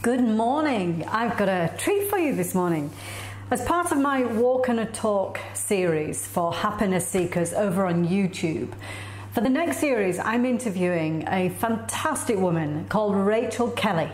Good morning. I've got a treat for you this morning. As part of my Walk and a Talk series for happiness seekers over on YouTube, for the next series I'm interviewing a fantastic woman called Rachel Kelly.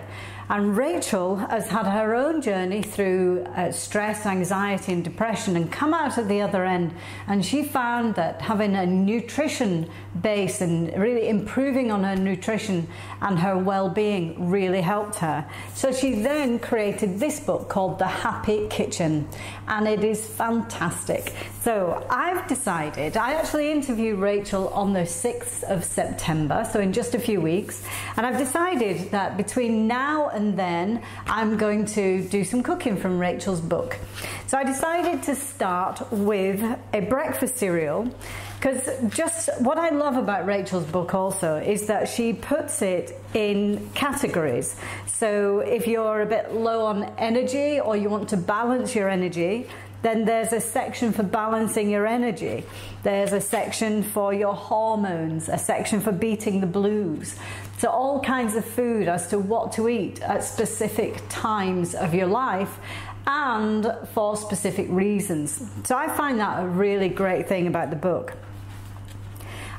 And Rachel has had her own journey through stress, anxiety and depression and come out at the other end. And she found that having a nutrition base and really improving on her nutrition and her well-being really helped her. So she then created this book called The Happy Kitchen, and it is fantastic. So I've decided, I actually interviewed Rachel on the 6th of September, so in just a few weeks, and I've decided that between now and then I'm going to do some cooking from Rachel's book. So I decided to start with a breakfast cereal, because just what I love about Rachel's book also is that she puts it in categories. So if you're a bit low on energy or you want to balance your energy, then there's a section for balancing your energy. There's a section for your hormones, a section for beating the blues. So all kinds of food as to what to eat at specific times of your life and for specific reasons. So I find that a really great thing about the book.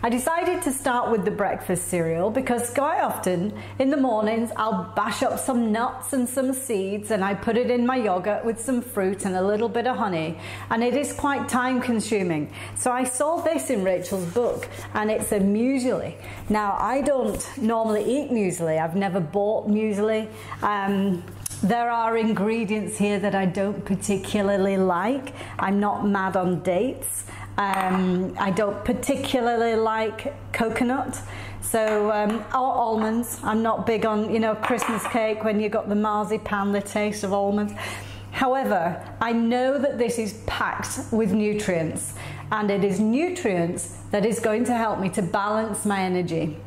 I decided to start with the breakfast cereal because quite often in the mornings I'll bash up some nuts and some seeds and I put it in my yogurt with some fruit and a little bit of honey, and it is quite time consuming. So I saw this in Rachel's book and it's a muesli. Now I don't normally eat muesli, I've never bought muesli. There are ingredients here that I don't particularly like. I'm not mad on dates. I don't particularly like coconut, so or almonds. I'm not big on, Christmas cake when you got the marzipan, the taste of almonds. However, I know that this is packed with nutrients, and it is nutrients that is going to help me to balance my energy.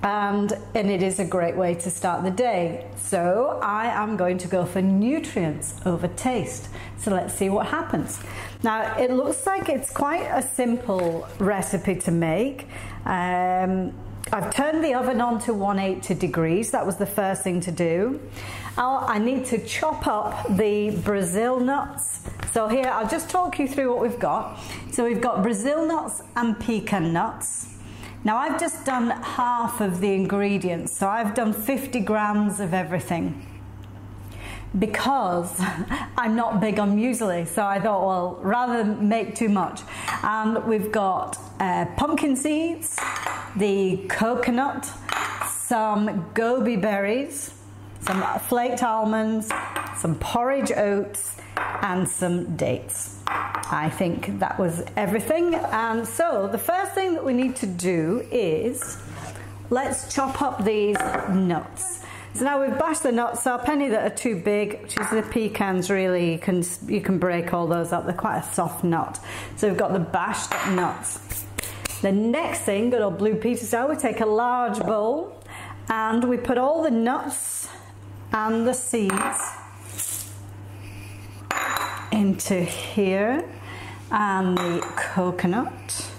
And it is a great way to start the day. So I am going to go for nutrients over taste. So let's see what happens. Now it looks like it's quite a simple recipe to make. I've turned the oven on to 180 degrees. That was the first thing to do. I need to chop up the Brazil nuts. So here, I'll just talk you through what we've got. So we've got Brazil nuts and pecan nuts. Now I've just done half of the ingredients, so I've done 50 grams of everything because I'm not big on muesli, so I thought, well, rather than make too much. And we've got pumpkin seeds, the coconut, some gobi berries, some flaked almonds, some porridge oats, and some dates. I think that was everything. And so the first thing that we need to do is let's chop up these nuts. So now we've bashed the nuts up, any that are too big, which is the pecans really, you can break all those up, they're quite a soft nut. So we've got the bashed nuts. The next thing, good old Blue Peter style, we take a large bowl and we put all the nuts and the seeds into here, and the coconut.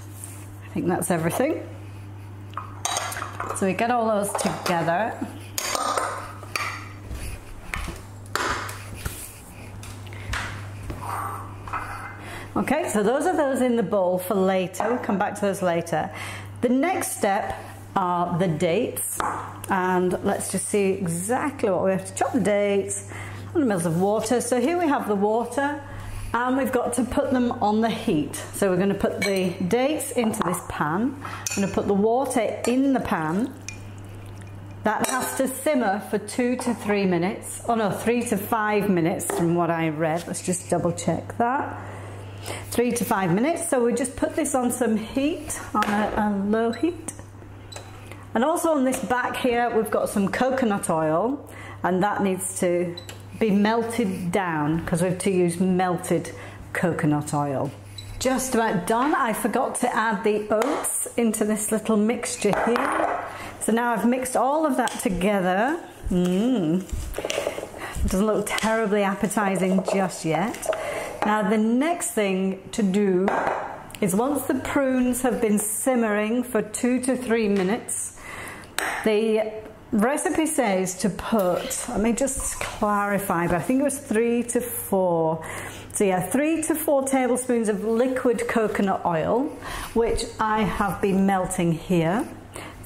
I think that's everything. So we get all those together. Okay, so those are those in the bowl for later. We'll come back to those later. The next step are the dates, and let's just see exactly what we have to chop. The dates, 100 mils of water. So here we have the water, and we've got to put them on the heat. So we're going to put the dates into this pan. I'm going to put the water in the pan. That has to simmer for 2 to 3 minutes. Oh no, 3 to 5 minutes from what I read. Let's just double check that. 3 to 5 minutes. So we just put this on some heat, on a low heat. And also on this back here, we've got some coconut oil, and that needs to be melted down because we have to use melted coconut oil. Just about done. I forgot to add the oats into this little mixture here. So now I've mixed all of that together. It doesn't look terribly appetizing just yet. Now the next thing to do is, once the prunes have been simmering for 2 to 3 minutes, the recipe says to put, let me just clarify, but I think it was 3 to 4. So yeah, 3 to 4 tablespoons of liquid coconut oil, which I have been melting here.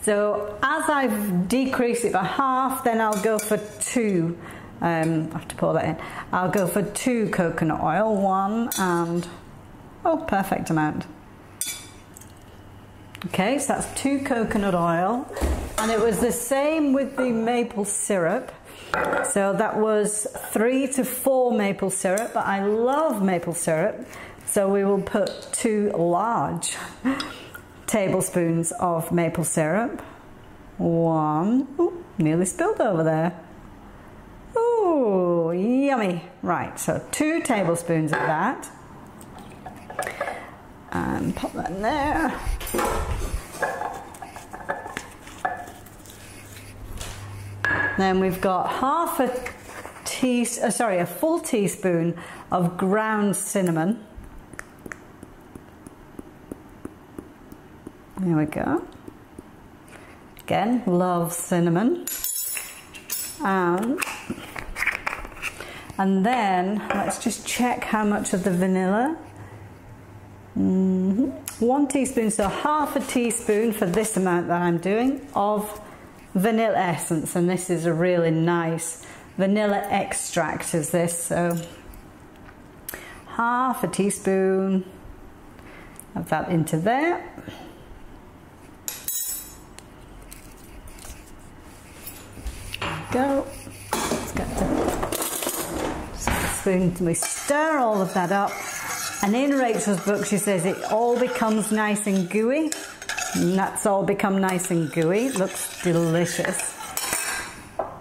So as I've decreased it by half, then I'll go for 2. I have to pour that in. I'll go for 2 coconut oil, 1 and, oh, perfect amount. Okay, so that's 2 coconut oil, and it was the same with the maple syrup. So that was 3 to 4 maple syrup, but I love maple syrup, so we will put 2 large tablespoons of maple syrup. 1, ooh, nearly spilled over there. Ooh, yummy. Right, so 2 tablespoons of that. And pop that in there. Then we've got a full teaspoon of ground cinnamon. There we go. Again, love cinnamon. And then let's just check how much of the vanilla. 1 teaspoon, so half a teaspoon for this amount that I'm doing of vanilla essence, and this is a really nice vanilla extract is this, so half a teaspoon of that into there. Go. Let's get the spoon. We stir all of that up, and in Rachel's book she says it all becomes nice and gooey. And that's all become nice and gooey. It looks delicious.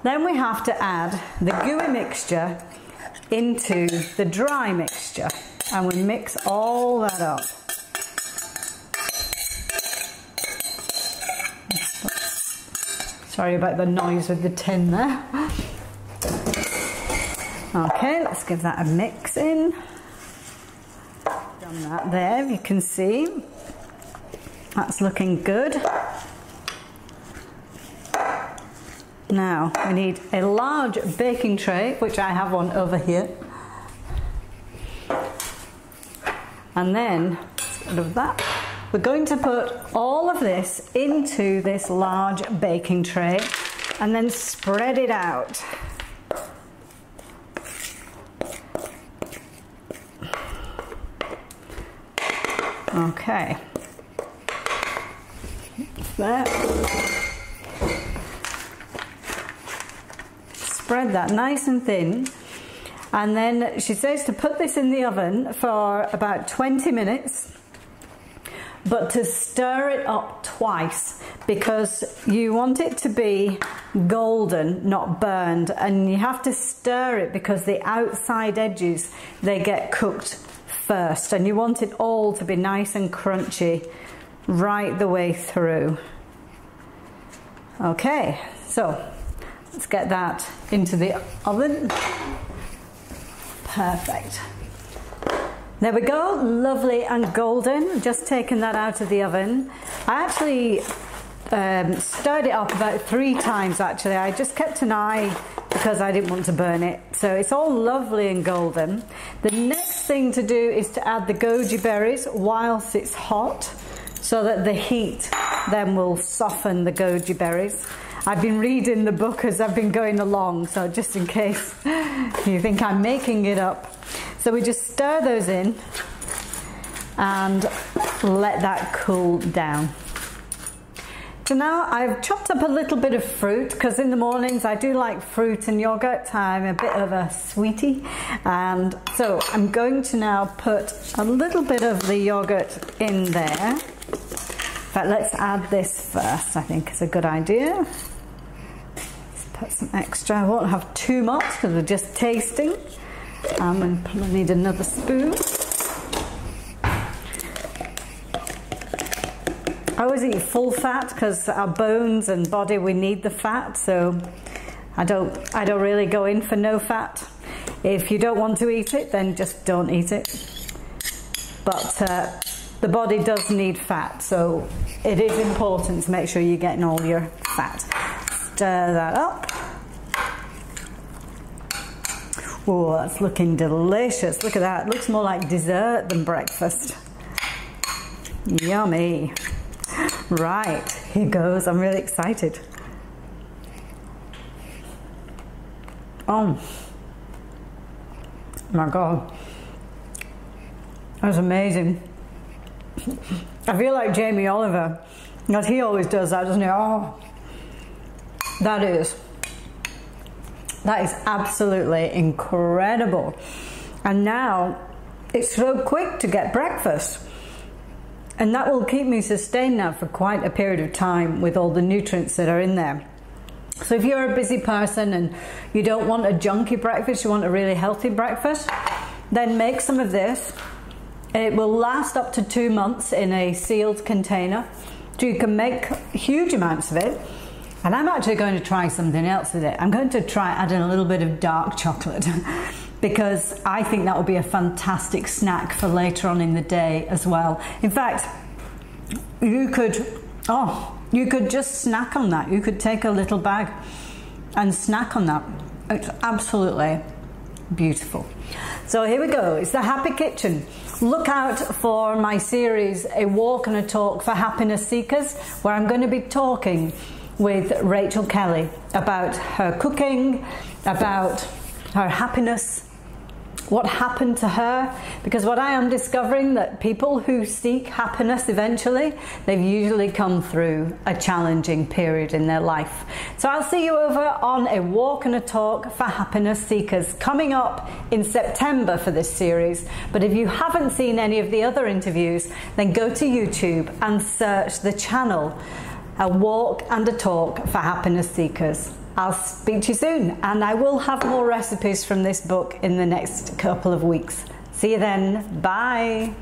Then we have to add the gooey mixture into the dry mixture, and we mix all that up. Sorry about the noise with the tin there. Okay, let's give that a mix in. Done that there, you can see. That's looking good. Now we need a large baking tray, which I have one over here. And then, instead of that, we're going to put all of this into this large baking tray and then spread it out. Okay. There. Spread that nice and thin, and then she says to put this in the oven for about 20 minutes, but to stir it up twice because you want it to be golden, not burned, and you have to stir it because the outside edges, they get cooked first, and you want it all to be nice and crunchy right the way through. Okay, so let's get that into the oven. Perfect. There we go, lovely and golden. Just taken that out of the oven. I actually stirred it up about 3 times actually. I just kept an eye because I didn't want to burn it. So it's all lovely and golden. The next thing to do is to add the goji berries whilst it's hot, so that the heat then will soften the goji berries. I've been reading the book as I've been going along, so just in case you think I'm making it up. So we just stir those in and let that cool down. So now I've chopped up a little bit of fruit, because in the mornings I do like fruit and yogurt. I'm a bit of a sweetie, and so I'm going to now put a little bit of the yogurt in there. In fact, let's add this first, I think is a good idea. Let's put some extra. I won't have too much because we're just tasting. And we'll need another spoon. I always eat full fat because our bones and body, we need the fat, so I don't really go in for no fat. If you don't want to eat it, then just don't eat it. But the body does need fat, so it is important to make sure you're getting all your fat. stir that up. Oh, that's looking delicious. Look at that. It looks more like dessert than breakfast. Yummy. Right, here goes. I'm really excited. Oh my God. That's amazing. I feel like Jamie Oliver, because he always does that, doesn't he? Oh, that is absolutely incredible. And now it's so quick to get breakfast. And that will keep me sustained now for quite a period of time with all the nutrients that are in there. So if you're a busy person and you don't want a junky breakfast, you want a really healthy breakfast, then make some of this. It will last up to 2 months in a sealed container. So you can make huge amounts of it. And I'm actually going to try something else with it. I'm going to try adding a little bit of dark chocolate because I think that would be a fantastic snack for later on in the day as well. In fact, you could just snack on that. You could take a little bag and snack on that. It's absolutely beautiful. So here we go. It's the Happy Kitchen. Look out for my series, A Walk and a Talk for Happiness Seekers, where I'm going to be talking with Rachel Kelly about her cooking, about her happiness, what happened to her, because what I am discovering that people who seek happiness eventually, they've usually come through a challenging period in their life. So I'll see you over on A Walk and a Talk for Happiness Seekers, coming up in September for this series. But if you haven't seen any of the other interviews, then go to YouTube and search the channel A Walk and a Talk for Happiness Seekers. I'll speak to you soon, and I will have more recipes from this book in the next couple of weeks. See you then. Bye.